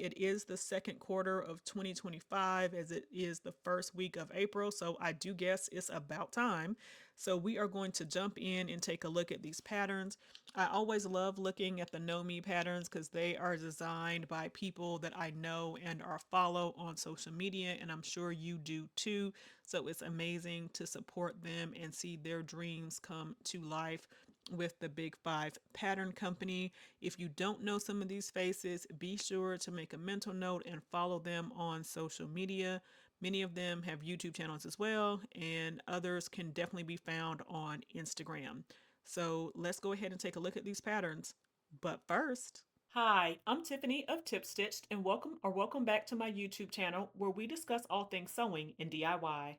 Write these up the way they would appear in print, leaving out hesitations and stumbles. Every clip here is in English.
It is the second quarter of 2025 as it is the first week of April, so I do guess it's about time. So we are going to jump in and take a look at these patterns. I always love looking at the Know Me patterns because they are designed by people that I know and are follow on social media, and I'm sure you do too. So it's amazing to support them and see their dreams come to life with the Big Five Pattern Company. If you don't know some of these faces, be sure to make a mental note and follow them on social media. Many of them have YouTube channels as well, and others can definitely be found on Instagram. So let's go ahead and take a look at these patterns. But first, hi, I'm Tiffany of Tip Stitched, and welcome back to my YouTube channel where we discuss all things sewing and DIY.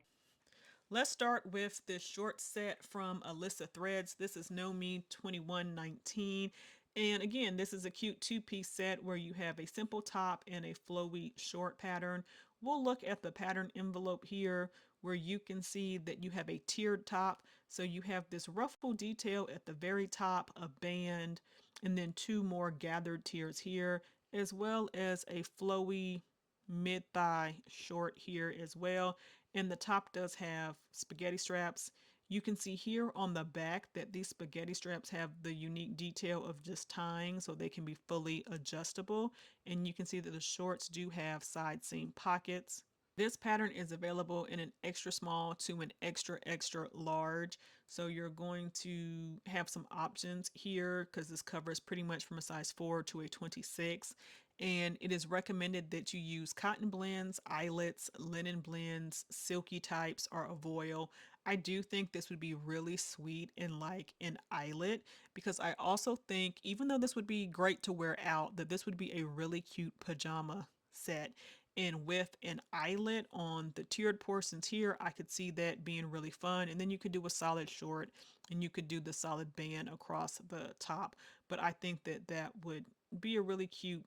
Let's start with this short set from Alisha Threads. This is Know Me 2119. And again, this is a cute two-piece set where you have a simple top and a flowy short pattern. We'll look at the pattern envelope here where you can see that you have a tiered top. So you have this ruffle detail at the very top, a band, and then two more gathered tiers here, as well as a flowy mid-thigh short here as well. And the top does have spaghetti straps. You can see here on the back that these spaghetti straps have the unique detail of just tying so they can be fully adjustable. And you can see that the shorts do have side seam pockets. This pattern is available in an extra small to an extra extra large. So you're going to have some options here because this covers pretty much from a size 4 to a 26. And it is recommended that you use cotton blends, eyelets, linen blends, silky types, or a voile. I do think this would be really sweet in like an eyelet because I also think even though this would be great to wear out, that this would be a really cute pajama set. And with an eyelet on the tiered portions here, I could see that being really fun. And then you could do a solid short and you could do the solid band across the top. But I think that that would be a really cute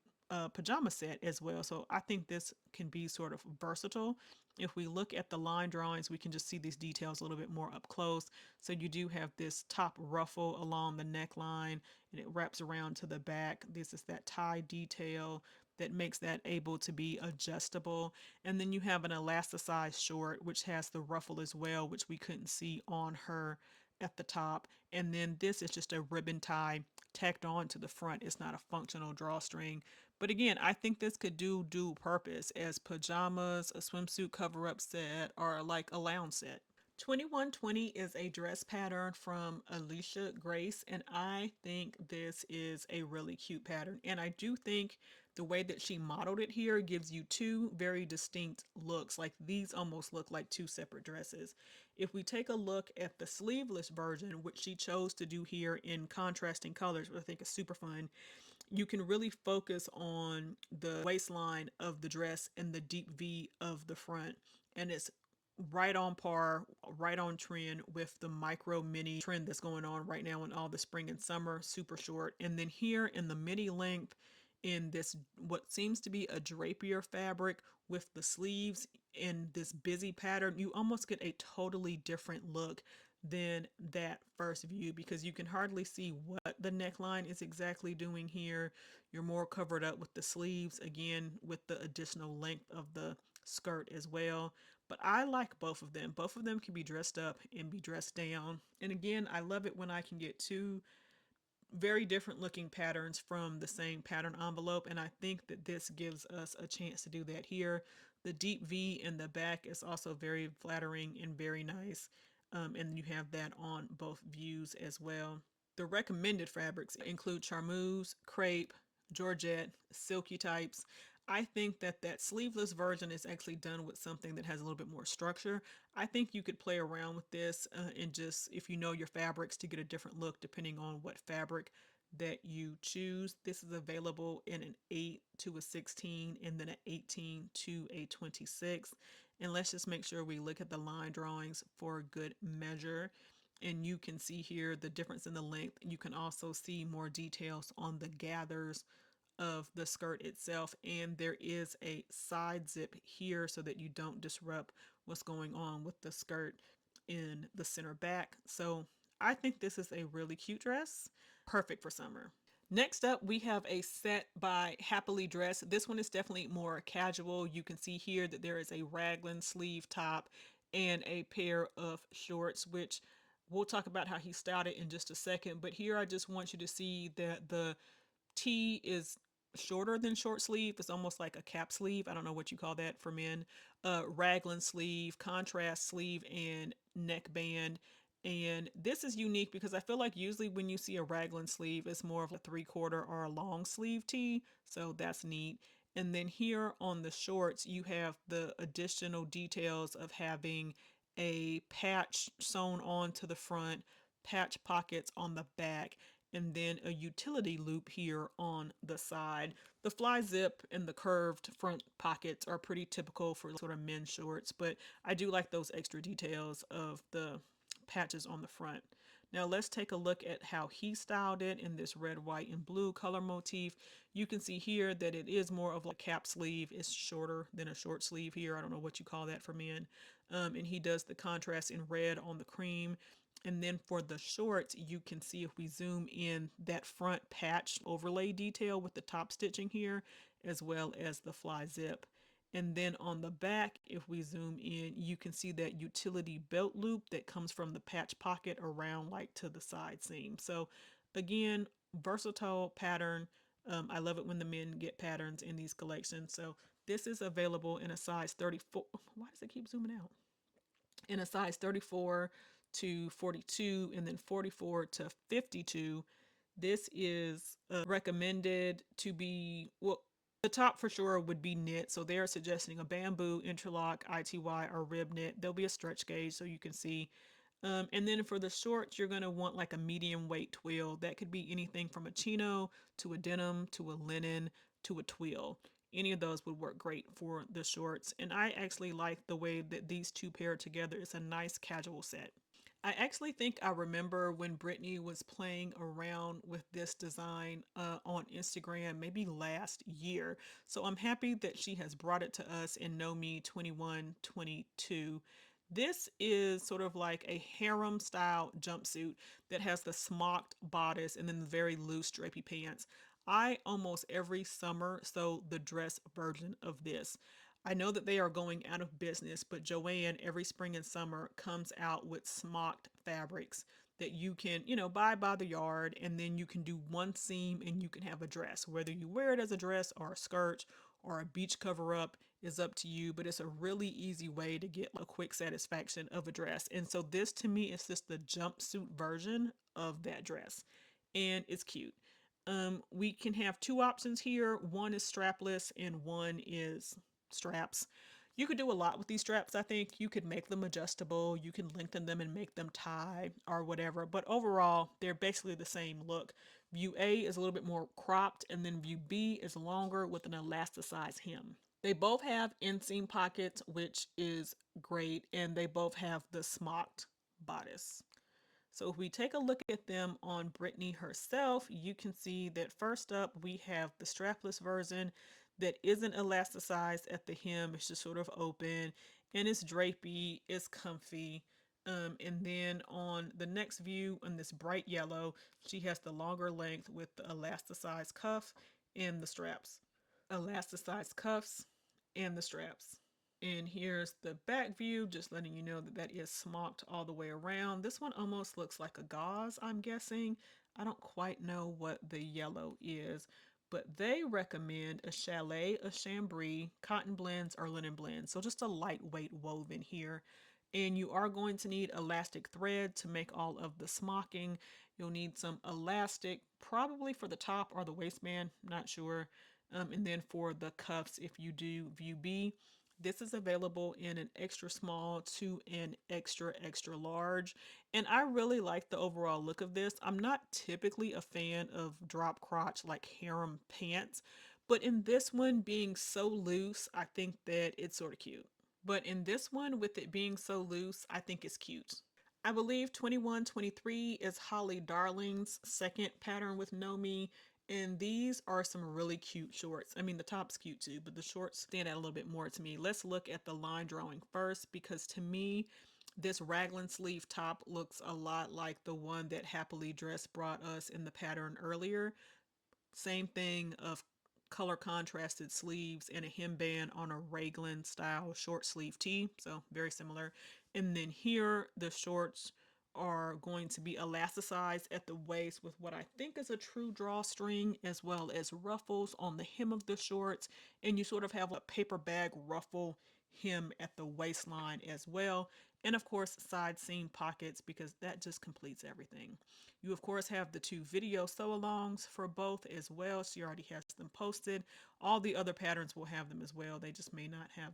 pajama set as well. So I think this can be sort of versatile. If we look at the line drawings, we can just see these details a little bit more up close. So you do have this top ruffle along the neckline and it wraps around to the back. This is that tie detail that makes that able to be adjustable. And then you have an elasticized short, which has the ruffle as well, which we couldn't see on her at the top. And then this is just a ribbon tie tacked on to the front. It's not a functional drawstring. But again, I think this could do dual purpose as pajamas, a swimsuit cover-up set, or like a lounge set. 2120 is a dress pattern from Alicia Grace, and I think this is a really cute pattern. And I do think the way that she modeled it here gives you two very distinct looks. Like these almost look like two separate dresses. If we take a look at the sleeveless version, which she chose to do here in contrasting colors, which I think is super fun, you can really focus on the waistline of the dress and the deep V of the front. And it's right on par, right on trend with the micro mini trend that's going on right now in all the spring and summer, super short. And then here in the midi length, in this what seems to be a drapier fabric with the sleeves in this busy pattern, you almost get a totally different look than that first view because you can hardly see what the neckline is exactly doing here. You're more covered up with the sleeves, again with the additional length of the skirt as well. But I like both of them. Both of them can be dressed up and be dressed down. And again, I love it when I can get two very different looking patterns from the same pattern envelope, and I think that this gives us a chance to do that here. The deep V in the back is also very flattering and very nice, and you have that on both views as well. The recommended fabrics include charmeuse, crepe, georgette, silky types. I think that that sleeveless version is actually done with something that has a little bit more structure. I think you could play around with this and just, if you know your fabrics, to get a different look depending on what fabric that you choose. This is available in an 8 to a 16 and then an 18 to a 26. And let's just make sure we look at the line drawings for good measure. And you can see here the difference in the length. You can also see more details on the gathers of the skirt itself, and there is a side zip here so that you don't disrupt what's going on with the skirt in the center back. So I think this is a really cute dress, perfect for summer. Next up, we have a set by Happily Dressed. This one is definitely more casual. You can see here that there is a raglan sleeve top and a pair of shorts, which we'll talk about how he styled it in just a second. But here I just want you to see that the tee is shorter than short sleeve. It's almost like a cap sleeve. I don't know what you call that for men. Raglan sleeve, contrast sleeve, and neckband. And this is unique because I feel like usually when you see a raglan sleeve, it's more of a 3/4 or a long sleeve tee. So that's neat. And then here on the shorts, you have the additional details of having a patch sewn onto the front, patch pockets on the back, and then a utility loop here on the side. The fly zip and the curved front pockets are pretty typical for sort of men's shorts, but I do like those extra details of the patches on the front. Now let's take a look at how he styled it in this red, white, and blue color motif. You can see here that it is more of a cap sleeve. It's shorter than a short sleeve here. I don't know what you call that for men. And he does the contrast in red on the cream. And then for the shorts, you can see if we zoom in that front patch overlay detail with the top stitching here, as well as the fly zip. And then on the back, if we zoom in, you can see that utility belt loop that comes from the patch pocket around like to the side seam. So again, versatile pattern. I love it when the men get patterns in these collections. So this is available in a size 34. Why does it keep zooming out? In a size 34 to 42 and then 44 to 52. This is recommended to be, well, the top for sure would be knit. So they're suggesting a bamboo, interlock, ITY, or rib knit. There'll be a stretch gauge so you can see. And then for the shorts, you're going to want like a medium weight twill. That could be anything from a chino to a denim to a linen to a twill. Any of those would work great for the shorts. And I actually like the way that these two pair together. It's a nice casual set. I actually think I remember when Brittany was playing around with this design on Instagram maybe last year. So I'm happy that she has brought it to us in Know Me 2122. This is sort of like a harem style jumpsuit that has the smocked bodice and then the very loose drapey pants. I almost every summer sew the dress version of this. I know that they are going out of business, but Joann every spring and summer comes out with smocked fabrics that you can, buy by the yard, and then you can do one seam and you can have a dress. Whether you wear it as a dress or a skirt or a beach cover up is up to you, but it's a really easy way to get a quick satisfaction of a dress. And so this to me is just the jumpsuit version of that dress. And it's cute. We can have two options here. One is strapless and one is straps. You could do a lot with these straps, I think. You could make them adjustable, you can lengthen them and make them tie or whatever, but overall, they're basically the same look. View A is a little bit more cropped, and then view B is longer with an elasticized hem. They both have inseam pockets, which is great, and they both have the smocked bodice. So if we take a look at them on Brittany herself, you can see that first up we have the strapless version that isn't elasticized at the hem. It's just sort of open and it's drapey, it's comfy. And then on the next view, on this bright yellow, she has the longer length with the elasticized cuff and the straps. Elasticized cuffs and the straps. And here's the back view, just letting you know that that is smocked all the way around. This one almost looks like a gauze, I'm guessing. I don't quite know what the yellow is, but they recommend a chalet, a chambray, cotton blends, or linen blends. So just a lightweight woven here. And you are going to need elastic thread to make all of the smocking. You'll need some elastic, probably for the top or the waistband, not sure. And then for the cuffs, if you do view B, this is available in an extra small to an extra extra large. And I really like the overall look of this. I'm not typically a fan of drop crotch like harem pants, but in this one being so loose, I think that it's sort of cute. But in this one, with it being so loose, I think it's cute. I believe 2123 is Holly Darling's second pattern with Know Me. And these are some really cute shorts. I mean, the top's cute too, but the shorts stand out a little bit more to me. Let's look at the line drawing first, because to me, this raglan sleeve top looks a lot like the one that Happily Dressed brought us in the pattern earlier. Same thing of color contrasted sleeves and a hemband on a raglan style short sleeve tee. So very similar. And then here the shorts are going to be elasticized at the waist with what I think is a true drawstring, as well as ruffles on the hem of the shorts. And you sort of have a paper bag ruffle hem at the waistline as well. And of course, side seam pockets, because that just completes everything. You of course have the two video sew alongs for both as well. She already has them posted. All the other patterns will have them as well. They just may not have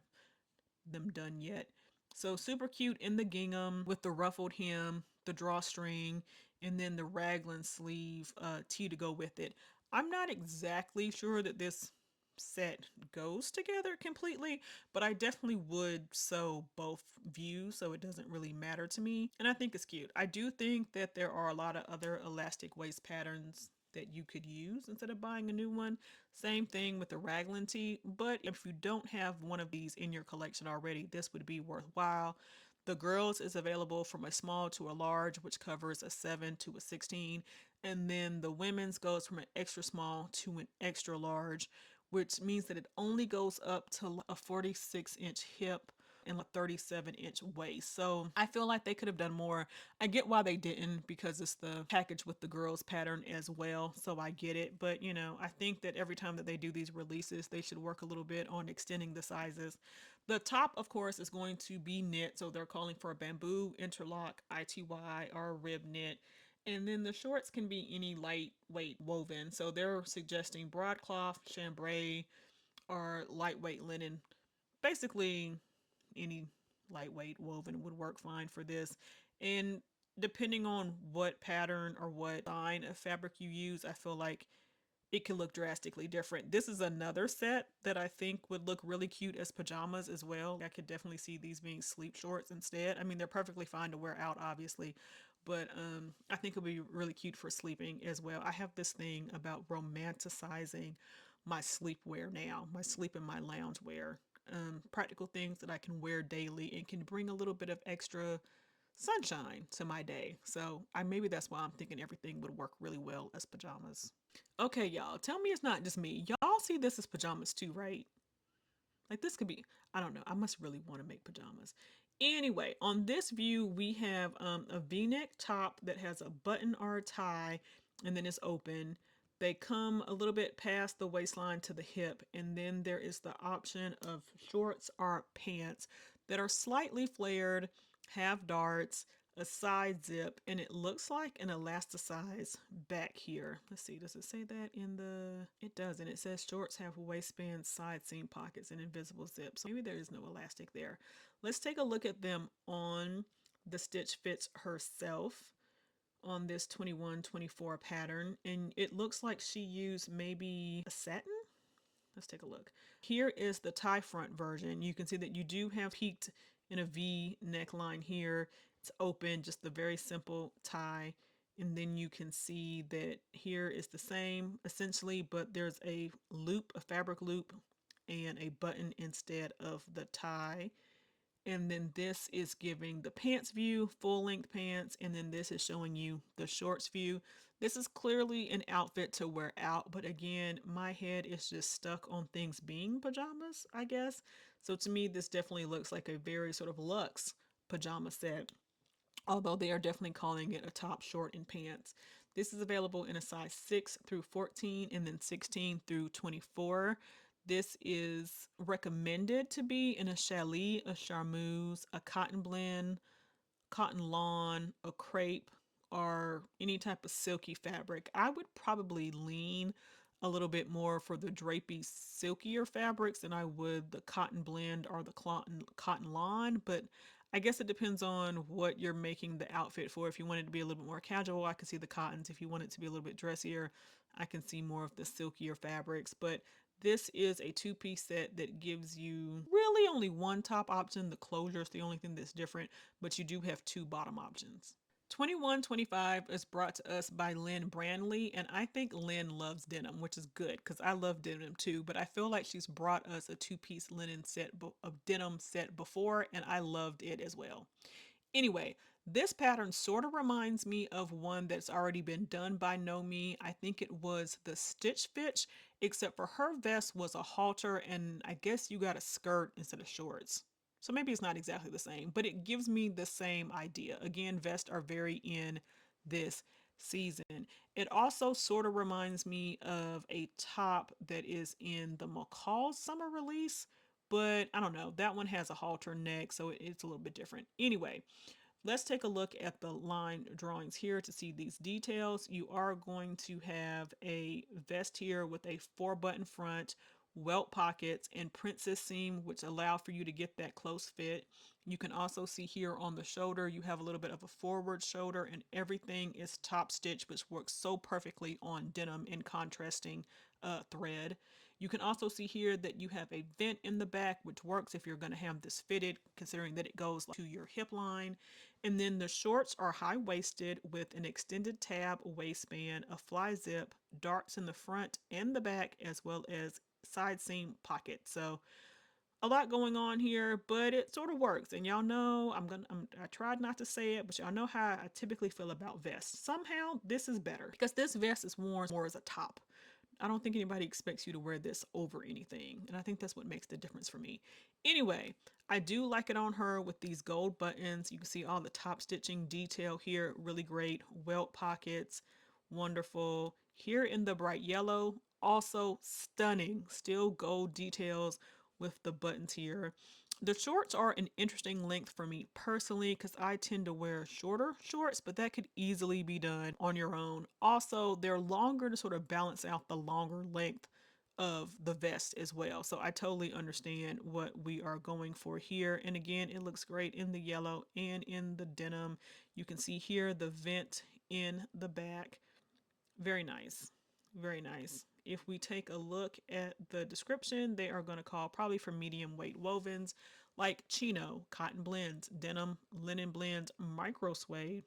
them done yet. So super cute in the gingham with the ruffled hem, the drawstring, and then the raglan sleeve tee to go with it. I'm not exactly sure that this set goes together completely, but I definitely would sew both views, so it doesn't really matter to me. And I think it's cute. I do think that there are a lot of other elastic waist patterns that you could use instead of buying a new one. Same thing with the raglan tee, but if you don't have one of these in your collection already, this would be worthwhile. The girls is available from a small to a large, which covers a 7 to a 16. And then the women's goes from an extra small to an extra large, which means that it only goes up to a 46-inch hip and a 37-inch waist. So I feel like they could have done more. I get why they didn't, because it's the package with the girls pattern as well. So I get it. But you know, I think that every time that they do these releases, they should work a little bit on extending the sizes. The top, of course, is going to be knit. So they're calling for a bamboo interlock, ITY, or a rib knit. And then the shorts can be any lightweight woven. So they're suggesting broadcloth, chambray, or lightweight linen. Basically, any lightweight woven would work fine for this. And depending on what pattern or what line of fabric you use, I feel like it can look drastically different. This is another set that I think would look really cute as pajamas as well. I could definitely see these being sleep shorts instead. I mean, they're perfectly fine to wear out, obviously, but I think it'll be really cute for sleeping as well. I have this thing about romanticizing my sleepwear now, my sleep and my lounge wear. Practical things that I can wear daily and can bring a little bit of extra sunshine to my day. So maybe that's why I'm thinking everything would work really well as pajamas. Okay, y'all, tell me it's not just me. Y'all see this as pajamas too, right? Like this could be, I don't know. I must really want to make pajamas. Anyway, on this view, we have a V-neck top that has a button or a tie, and then it's open. They come a little bit past the waistline to the hip, and then there is the option of shorts or pants that are slightly flared, have darts, a side zip, and it looks like an elasticized back here. Let's see, does it say that in the, it does, and it says shorts have waistband, side seam pockets, and invisible zips. So maybe there is no elastic there. Let's take a look at them on the Stitch Fits herself on this 21-24 pattern, and it looks like she used maybe a satin. Let's take a look. Here is the tie front version. You can see that you do have peaked in a V neckline here. It's open, just the very simple tie. And then you can see that here is the same essentially, but there's a loop, a fabric loop, and a button instead of the tie. And then this is giving the pants view, full length pants, and then this is showing you the shorts view. This is clearly an outfit to wear out, but again, my head is just stuck on things being pajamas, I guess. So to me, this definitely looks like a very sort of luxe pajama set, although they are definitely calling it a top, short, and pants. This is available in a size 6 through 14 and then 16 through 24. This is recommended to be in a challis, a charmeuse, a cotton blend, cotton lawn, a crepe, or any type of silky fabric. I would probably lean a little bit more for the drapey, silkier fabrics than I would the cotton blend or the cotton lawn, but I guess it depends on what you're making the outfit for. If you want it to be a little bit more casual, I can see the cottons. If you want it to be a little bit dressier, I can see more of the silkier fabrics. But this is a two-piece set that gives you really only one top option. The closure is the only thing that's different, but you do have two bottom options. 21-25 is brought to us by Lynn Brandley, and I think Lynn loves denim, which is good because I love denim too, but I feel like she's brought us a two-piece linen set of denim set before, and I loved it as well. Anyway, This pattern sort of reminds me of one that's already been done by Nomi. I think it was the Stitch Fitch, except for her vest was a halter, and I guess you got a skirt instead of shorts. So maybe it's not exactly the same, but it gives me the same idea. Again, vests are very in this season. It also sort of reminds me of a top that is in the McCall summer release, but I don't know. That one has a halter neck, so it's a little bit different. Anyway, let's take a look at the line drawings here to see these details. You are going to have a vest here with a 4-button front, welt pockets, and princess seam, which allow for you to get that close fit. You can also see here on the shoulder, you have a little bit of a forward shoulder, and everything is top stitch, which works so perfectly on denim in contrasting thread. You can also see here that you have a vent in the back, which works if you're going to have this fitted, considering that it goes to your hip line. And then the shorts are high-waisted with an extended tab waistband, a fly zip, darts in the front and the back, as well as side seam pocket. So a lot going on here, but it sort of works. And y'all know I tried not to say it, but y'all know how I typically feel about vests. Somehow this is better because this vest is worn more as a top. I don't think anybody expects you to wear this over anything. And I think that's what makes the difference for me. Anyway, I do like it on her with these gold buttons. You can see all the top stitching detail here. Really great. Welt pockets. Wonderful. Here in the bright yellow. Also stunning. Still gold details with the buttons here. The shorts are an interesting length for me personally because I tend to wear shorter shorts, but that could easily be done on your own. Also, they're longer to sort of balance out the longer length of the vest as well. So I totally understand what we are going for here. And again, it looks great in the yellow and in the denim. You can see here the vent in the back. Very nice. Very nice. If we take a look at the description, they are going to call probably for medium weight wovens like chino, cotton blends, denim, linen blends, micro suede,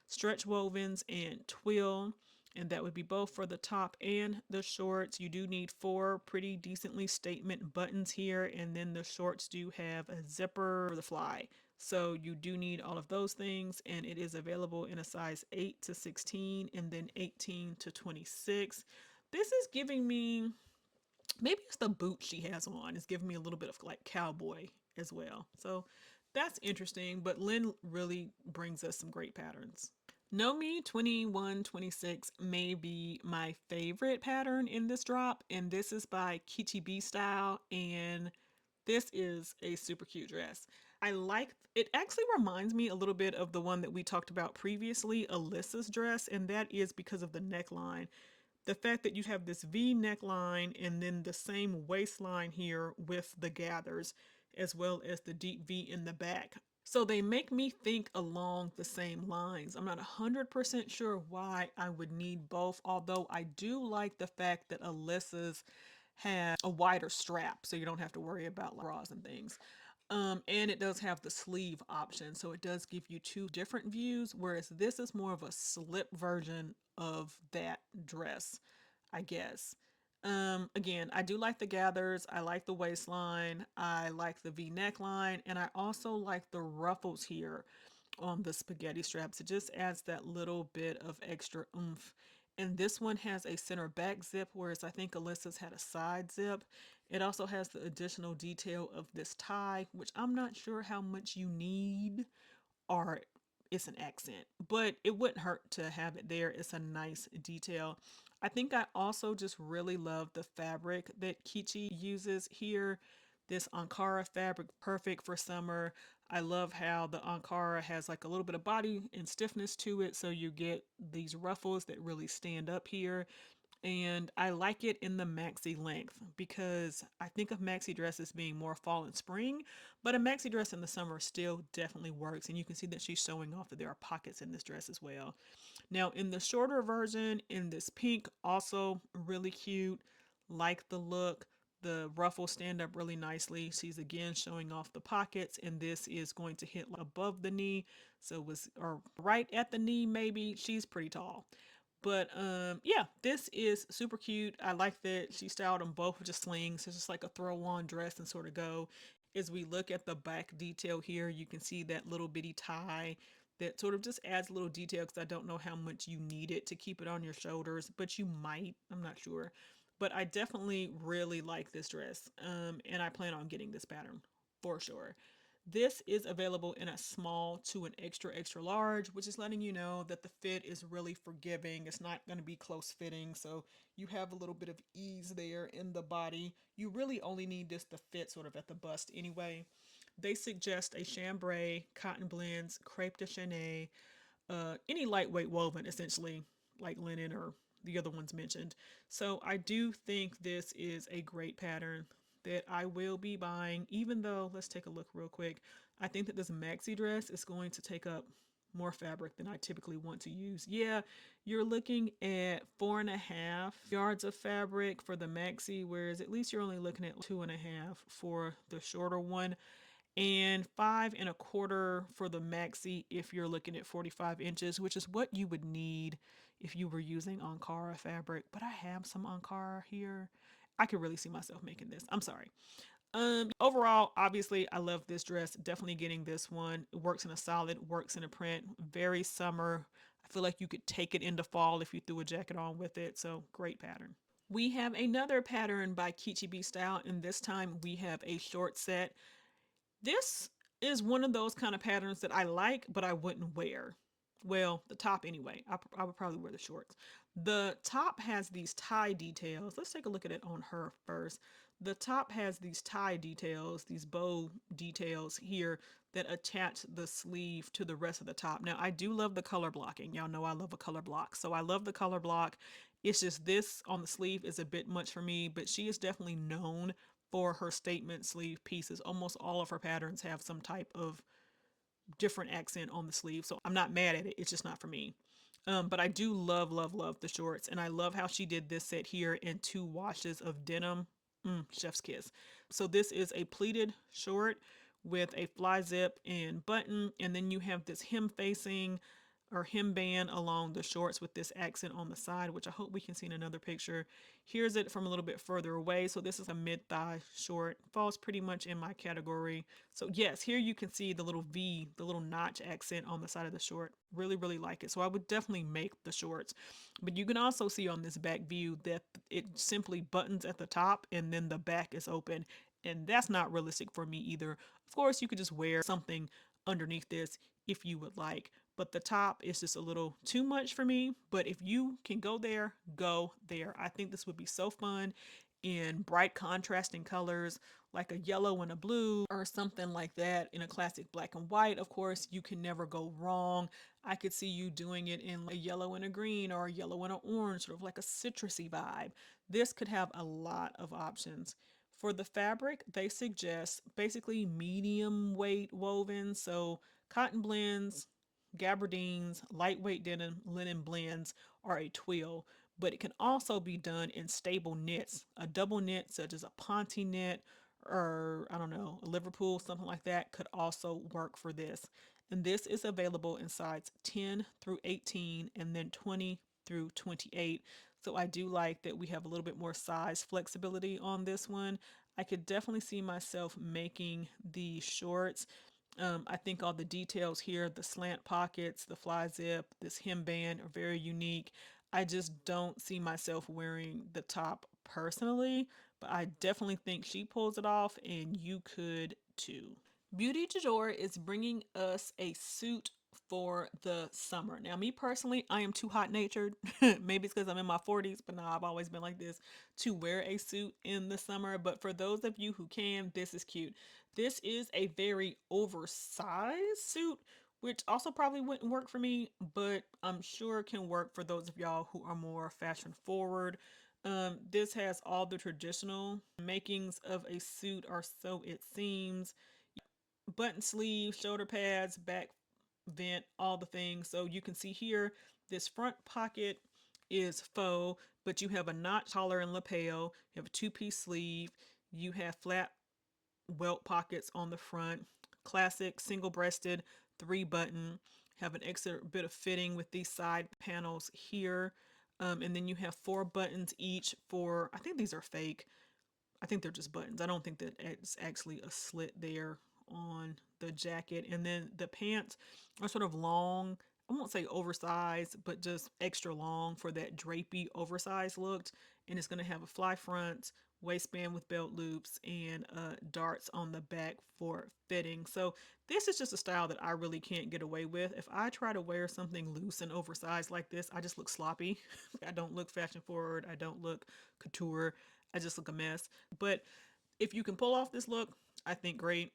stretch wovens, and twill. And that would be both for the top and the shorts. You do need 4 pretty decently statement buttons here, and then the shorts do have a zipper for the fly. So you do need all of those things, and it is available in a size 8 to 16 and then 18 to 26. This is giving me, maybe it's the boot she has on, it's giving me a little bit of like cowboy as well. So that's interesting, but Lynn really brings us some great patterns. Know Me 2126 may be my favorite pattern in this drop, and this is by Keechii B Style, and this is a super cute dress. I like it. Actually reminds me a little bit of the one that we talked about previously, Alyssa's dress, and that is because of the neckline. The fact that you have this V neckline and then the same waistline here with the gathers, as well as the deep V in the back. So they make me think along the same lines. I'm not 100% sure why I would need both, although I do like the fact that Alyssa's has a wider strap, so you don't have to worry about bras and things. And it does have the sleeve option, so it does give you 2 different views, whereas this is more of a slip version of that dress, I guess. Again, I do like the gathers, I like the waistline, I like the V neckline, and I also like the ruffles here on the spaghetti straps. It just adds that little bit of extra oomph. And this one has a center back zip, whereas I think Alyssa's had a side zip. It also has the additional detail of this tie, which I'm not sure how much you need, or it's an accent, but it wouldn't hurt to have it there. It's a nice detail. I think I also just really love the fabric that Keechii uses here. This Ankara fabric, perfect for summer. I love how the Ankara has like a little bit of body and stiffness to it, so you get these ruffles that really stand up here. And I like it in the maxi length because I think of maxi dresses being more fall and spring, but a maxi dress in the summer still definitely works. And you can see that she's showing off that there are pockets in this dress as well. Now in the shorter version, in this pink, also really cute, like the look. The ruffles stand up really nicely. She's again showing off the pockets, and this is going to hit above the knee. So it was, or right at the knee maybe. She's pretty tall. But yeah, this is super cute. I like that she styled them both with just slings. It's just like a throw on dress and sort of go. As we look at the back detail here, you can see that little bitty tie that sort of just adds a little detail, because I don't know how much you need it to keep it on your shoulders, but you might. I'm not sure. But I definitely really like this dress, and I plan on getting this pattern for sure. This is available in a small to an extra, extra large, which is letting you know that the fit is really forgiving. It's not going to be close fitting, so you have a little bit of ease there in the body. You really only need this to fit sort of at the bust anyway. They suggest a chambray, cotton blends, crepe de chine, any lightweight woven, essentially, like linen or the other ones mentioned. So I do think this is a great pattern that I will be buying, even though, let's take a look real quick. I think that this maxi dress is going to take up more fabric than I typically want to use. Yeah, you're looking at 4.5 yards of fabric for the maxi, whereas at least you're only looking at 2.5 for the shorter one, and 5.25 for the maxi if you're looking at 45 inches, which is what you would need if you were using Ankara fabric. But I have some Ankara here. I could really see myself making this. I'm sorry. Overall, obviously, I love this dress. Definitely getting this one. It works in a solid, works in a print. Very summer. I feel like you could take it into fall if you threw a jacket on with it. So great pattern. We have another pattern by Keechii Style, and this time we have a short set. This is one of those kind of patterns that I like, but I wouldn't wear. Well, the top anyway. I would probably wear the shorts. The top has these tie details. Let's take a look at it on her first. The top has these tie details, these bow details here that attach the sleeve to the rest of the top. Now, I do love the color blocking. Y'all know I love a color block. So I love the color block. It's just this on the sleeve is a bit much for me, but she is definitely known for her statement sleeve pieces. Almost all of her patterns have some type of different accent on the sleeve, so I'm not mad at it. It's just not for me. But I do love, love, love the shorts, and I love how she did this set here in 2 washes of denim. Chef's kiss. So this is a pleated short with a fly zip and button, and then you have this hem facing or hem band along the shorts with this accent on the side, which I hope we can see in another picture. Here's it from a little bit further away. So this is a mid-thigh short. Falls pretty much in my category. So yes, here you can see the little V, the little notch accent on the side of the short. Really, really like it. So I would definitely make the shorts. But you can also see on this back view that it simply buttons at the top and then the back is open. And that's not realistic for me either. Of course, you could just wear something underneath this if you would like, but the top is just a little too much for me. But if you can go there, go there. I think this would be so fun in bright contrasting colors like a yellow and a blue or something like that, in a classic black and white. Of course, you can never go wrong. I could see you doing it in a yellow and a green or a yellow and an orange, sort of like a citrusy vibe. This could have a lot of options. For the fabric, they suggest basically medium weight woven, so cotton blends, gabardines, lightweight denim, linen blends are a twill, but it can also be done in stable knits. A double knit, such as a Ponte knit or I don't know, a Liverpool, something like that, could also work for this. And this is available in size 10 through 18 and then 20 through 28. So I do like that we have a little bit more size flexibility on this one. I could definitely see myself making the shorts. I think all the details here, the slant pockets, the fly zip, this hem band are very unique. I just don't see myself wearing the top personally, but I definitely think she pulls it off and you could too. Beaute Jadore is bringing us a suit for the summer. Now, me personally, I am too hot natured. Maybe it's because I'm in my 40s, but no, I've always been like this to wear a suit in the summer. But for those of you who can, this is cute. This is a very oversized suit, which also probably wouldn't work for me, but I'm sure can work for those of y'all who are more fashion forward. This has all the traditional makings of a suit, or so it seems. Button sleeve, shoulder pads, back vent, all the things. So you can see here, this front pocket is faux, but you have a notch collar and lapel. You have a two-piece sleeve. You have flat welt pockets on the front. Classic single-breasted 3-button. Have an extra bit of fitting with these side panels here. And then you have 4 buttons each for, I think these are fake. I think they're just buttons. I don't think that it's actually a slit there on the jacket. And then the pants are sort of long. I won't say oversized, but just extra long for that drapey oversized look. And it's going to have a fly front, waistband with belt loops, and darts on the back for fitting. So this is just a style that I really can't get away with. If I try to wear something loose and oversized like this, I just look sloppy. I don't look fashion forward. I don't look couture. I just look a mess. But if you can pull off this look, I think great.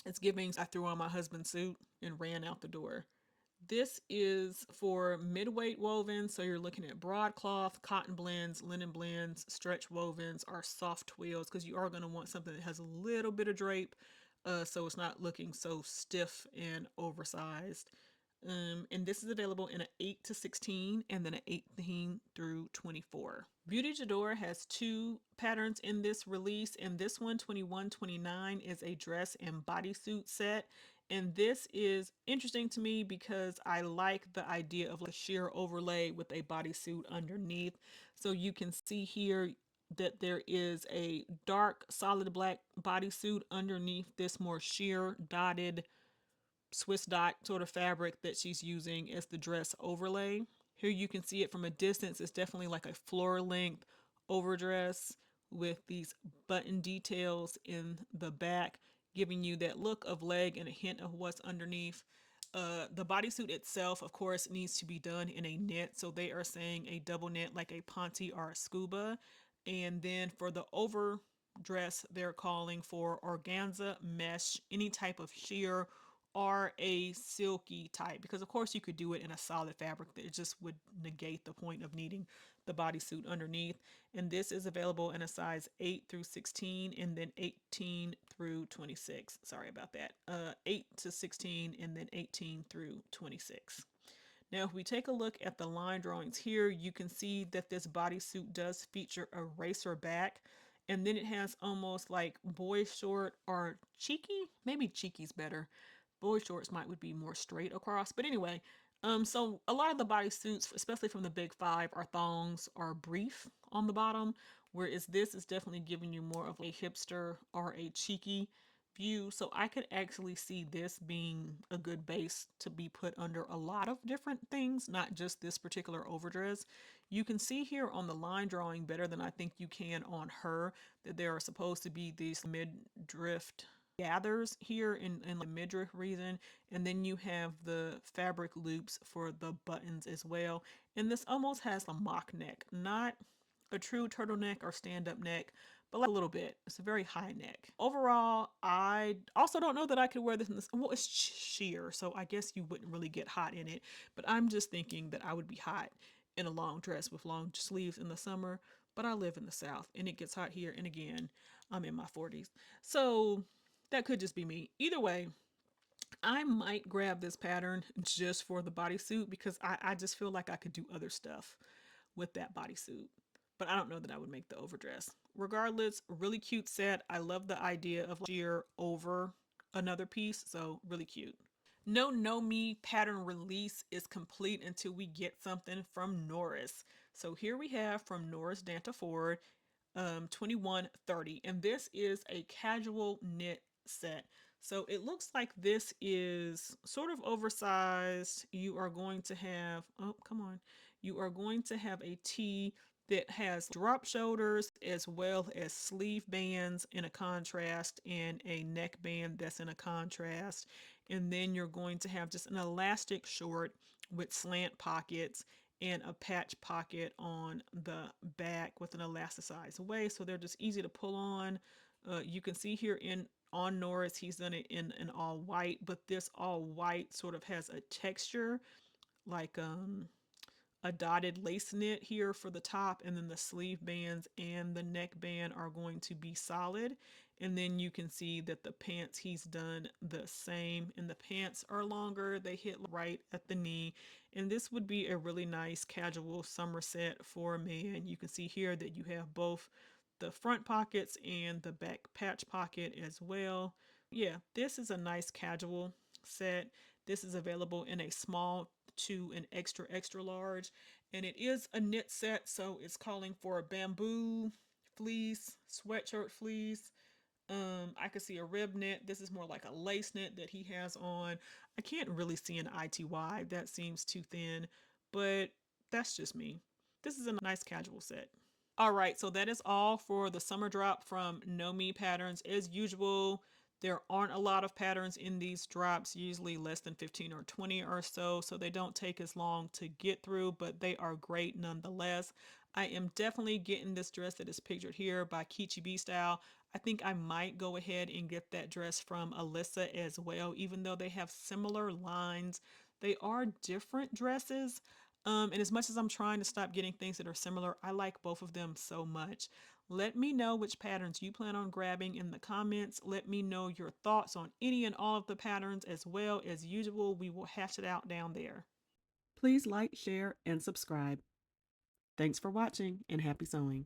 It's giving I threw on my husband's suit and ran out the door. This is for mid-weight woven, so you're looking at broadcloth, cotton blends, linen blends, stretch wovens, or soft twills, because you are going to want something that has a little bit of drape, so it's not looking so stiff and oversized. And this is available in an 8 to 16 and then an 18 through 24. Beaute Jadore has two patterns in this release, and this one, 2129, is a dress and bodysuit set. And this is interesting to me because I like the idea of a sheer overlay with a bodysuit underneath. So you can see here that there is a dark solid black bodysuit underneath this more sheer dotted Swiss dot sort of fabric that she's using as the dress overlay. Here you can see it from a distance. It's definitely like a floor length overdress with these button details in the back, giving you that look of leg and a hint of what's underneath. The bodysuit itself, of course, needs to be done in a knit. So they are saying a double knit like a Ponte or a Scuba. And then for the overdress, they're calling for organza, mesh, any type of sheer or a silky type, because of course you could do it in a solid fabric that it just would negate the point of needing the bodysuit underneath. And this is available in a size 8 through 16 and then 18 through 26. Sorry about that. 8 to 16 and then 18 through 26. Now, if we take a look at the line drawings here, you can see that this bodysuit does feature a racer back, and then it has almost like boy short or cheeky. Maybe cheeky's better. Boy shorts would be more straight across. But anyway, so a lot of the bodysuits, especially from the big five, are thongs or brief on the bottom, whereas this is definitely giving you more of a hipster or a cheeky view. So I could actually see this being a good base to be put under a lot of different things, not just this particular overdress. You can see here on the line drawing better than I think you can on her that there are supposed to be these midriff gathers here in the midriff region, and then you have the fabric loops for the buttons as well. And this almost has a mock neck, not a true turtleneck or stand-up neck, but like a little bit. It's a very high neck. Overall, I also don't know that I could wear this in this. Well, it's sheer, so I guess you wouldn't really get hot in it. But I'm just thinking that I would be hot in a long dress with long sleeves in the summer. But I live in the South, and it gets hot here. And again, I'm in my 40s. So that could just be me. Either way, I might grab this pattern just for the bodysuit because I just feel like I could do other stuff with that bodysuit. But I don't know that I would make the overdress. Regardless, really cute set. I love the idea of sheer over another piece, so really cute. No Me pattern release is complete until we get something from Norris. So here we have from Norris Dantaford, 2130, and this is a casual knit set. So it looks like this is sort of oversized. You are going to have, oh, come on. You are going to have a tee that has drop shoulders as well as sleeve bands in a contrast and a neck band that's in a contrast. And then you're going to have just an elastic short with slant pockets and a patch pocket on the back with an elasticized waist, so they're just easy to pull on. You can see here on Norris, he's done it in an all white, but this all white sort of has a texture like a dotted lace knit here for the top, and then the sleeve bands and the neck band are going to be solid. And then you can see that the pants, he's done the same, and the pants are longer. They hit right at the knee, and this would be a really nice casual summer set for a man. You can see here that you have both the front pockets and the back patch pocket as well. Yeah, this is a nice casual set. This is available in a small to an extra extra large, and it is a knit set, so it's calling for a bamboo fleece, sweatshirt fleece. I could could see a rib knit. This is more like a lace knit that he has on. I can't really see an ITY. That seems too thin, but that's just me. This is a nice casual set. All right, so that is all for the summer drop from No Me Patterns. As usual, there aren't a lot of patterns in these drops, usually less than 15 or 20 or so they don't take as long to get through, but they are great nonetheless. I am definitely getting this dress that is pictured here by Keechii B Style. I think I might go ahead and get that dress from Alisha as well, even though they have similar lines. They are different dresses. And as much as I'm trying to stop getting things that are similar, I like both of them so much. Let me know which patterns you plan on grabbing in the comments. Let me know your thoughts on any and all of the patterns as well. As usual, we will hash it out down there. Please like, share, and subscribe. Thanks for watching and happy sewing.